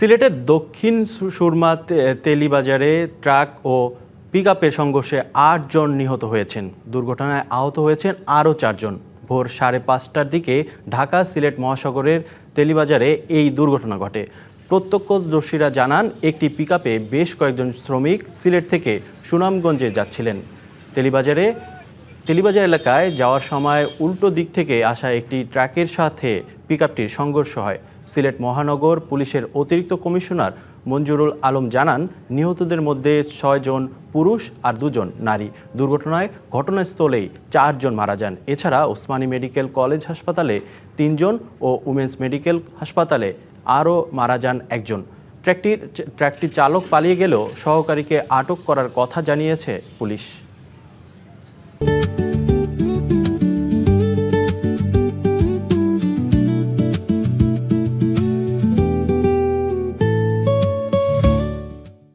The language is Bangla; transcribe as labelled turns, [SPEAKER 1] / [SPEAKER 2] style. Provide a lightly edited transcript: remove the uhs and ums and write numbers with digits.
[SPEAKER 1] সিলেটের দক্ষিণ সুরমা তেলিবাজারে ট্রাক ও পিকআপের সংঘর্ষে ৮ জন নিহত হয়েছেন। দুর্ঘটনায় আহত হয়েছেন আরও ৪ জন। ভোর ৫:৩০টার দিকে ঢাকা সিলেট মহাসাগরের তেলিবাজারে এই দুর্ঘটনা ঘটে। প্রত্যক্ষদর্শীরা জানান, একটি পিকআপে বেশ কয়েকজন শ্রমিক সিলেট থেকে সুনামগঞ্জে যাচ্ছিলেন। তেলিবাজার এলাকায় যাওয়ার সময় উল্টো দিক থেকে আসা একটি ট্রাকের সাথে পিকআপটির সংঘর্ষ হয়। সিলেট মহানগর পুলিশের অতিরিক্ত কমিশনার মঞ্জুরুল আলম জানান, নিহতদের মধ্যে ৬ জন পুরুষ আর ২ জন নারী। দুর্ঘটনায় ঘটনাস্থলেই ৪ জন মারা যান। এছাড়া ওসমানী মেডিকেল কলেজ হাসপাতালে ৩ জন ও উমেন্স মেডিকেল হাসপাতালে আরও মারা যান একজন। ট্রাকটির চালক পালিয়ে গেলেও সহকারীকে আটক করার কথা জানিয়েছে পুলিশ।